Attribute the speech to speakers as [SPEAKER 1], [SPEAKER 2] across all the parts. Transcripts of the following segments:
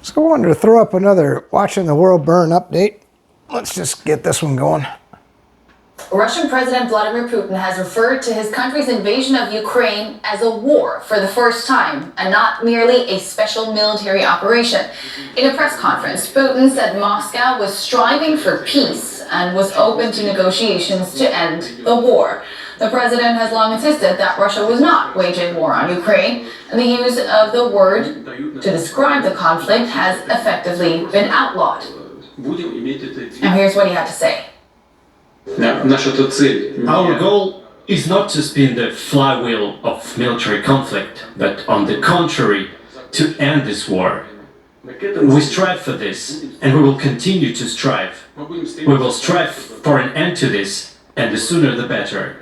[SPEAKER 1] So I wanted to throw up another Watching the World Burn update. Let's just get this one going.
[SPEAKER 2] Russian President Vladimir Putin has referred to his country's invasion of Ukraine as a war for the first time, and not merely a special military operation. In a press conference, Putin said Moscow was striving for peace and was open to negotiations to end the war. The president has long insisted that Russia was not waging war on Ukraine, and the use of the word to describe the conflict has effectively been outlawed. Now here's what he had to say.
[SPEAKER 3] Our goal is not to spin the flywheel of military conflict, but on the contrary, to end this war. We strive for this, and we will continue to strive. We will strive for an end to this, and the sooner the better.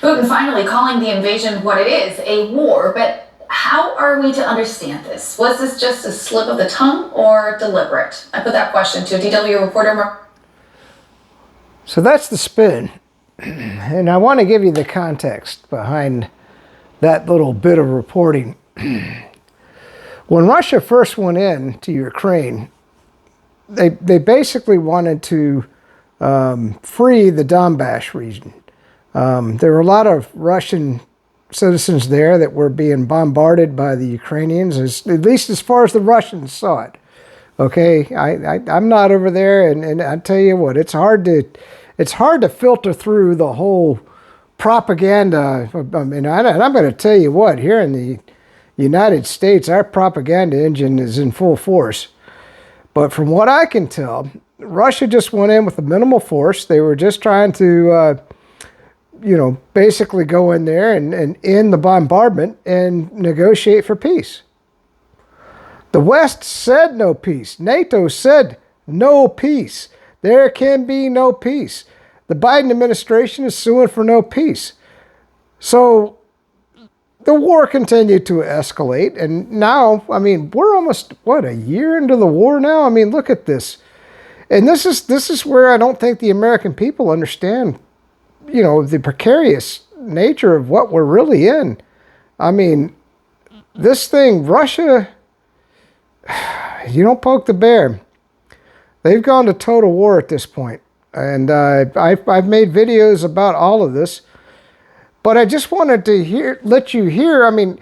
[SPEAKER 2] Putin finally calling the invasion what it is, a war, but how are we to understand this? Was this just a slip of the tongue or deliberate? I put that question to DW reporter
[SPEAKER 1] So that's the spin. And I want to give you the context behind that little bit of reporting. When Russia first went into Ukraine, they basically wanted to free the Donbass region. There were a lot of Russian citizens there that were being bombarded by the Ukrainians, at least as far as the Russians saw it. Okay, I'm not over there, and I tell you what, it's hard to filter through the whole propaganda. I mean, and I'm going to tell you what, here in the United States, our propaganda engine is in full force. But from what I can tell, Russia just went in with a minimal force. They were just trying to basically go in there and end the bombardment and negotiate for peace. The West said no peace. NATO said no peace. There can be no peace. The Biden administration is suing for no peace. So the war continued to escalate. And now, I mean, we're almost, a year into the war now? I mean, look at this. And this is where I don't think the American people understand the precarious nature of what we're really in. I mean, this thing, Russia, you don't poke the bear. They've gone to total war at this point. And I've made videos about all of this. But I just wanted to let you hear, I mean,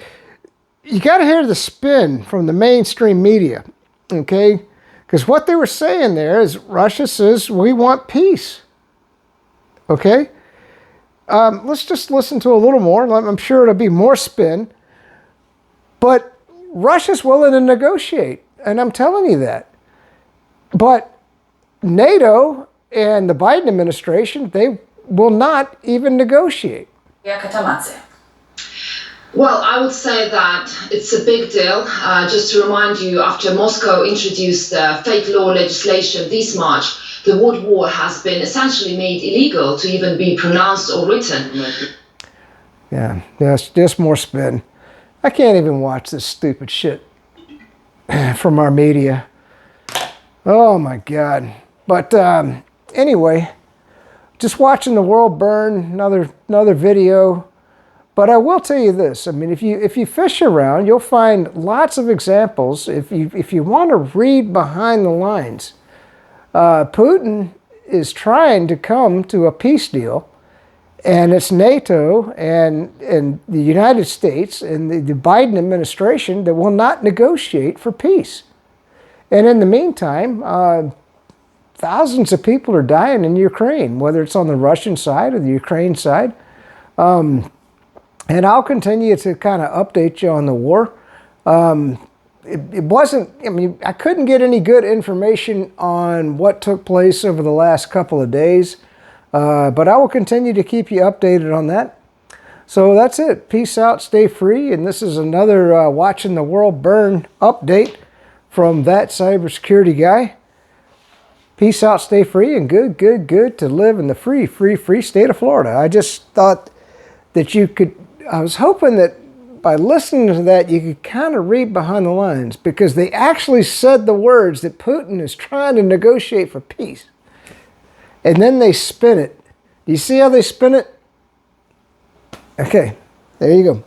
[SPEAKER 1] you got to hear the spin from the mainstream media, okay? Because what they were saying there is Russia says, we want peace, okay? Let's just listen to a little more. I'm sure it'll be more spin. But Russia's willing to negotiate, and I'm telling you that. But NATO and the Biden administration, they will not even negotiate.
[SPEAKER 4] Well, I would say that it's a big deal. Just to remind you, after Moscow introduced fake law legislation this March, the word war has been essentially made illegal to even be pronounced or written.
[SPEAKER 1] Yeah, just more spin. I can't even watch this stupid shit from our media. Oh my God. But anyway, just watching the world burn, another video. But I will tell you this. I mean, if you fish around, you'll find lots of examples. If you want to read behind the lines, Putin is trying to come to a peace deal, and it's NATO and the United States and the Biden administration that will not negotiate for peace. And in the meantime, thousands of people are dying in Ukraine, whether it's on the Russian side or the Ukraine side. And I'll continue to kind of update you on the war. It wasn't, I mean, I couldn't get any good information on what took place over the last couple of days, but I will continue to keep you updated on that. So that's it. Peace out, stay free, and this is another Watching the World Burn update from That Cybersecurity Guy. Peace out, stay free, and good to live in the free state of Florida. I just thought that I was hoping that by listening to that, you could kind of read behind the lines, because they actually said the words that Putin is trying to negotiate for peace. And then they spin it. Do you see how they spin it? Okay, there you go.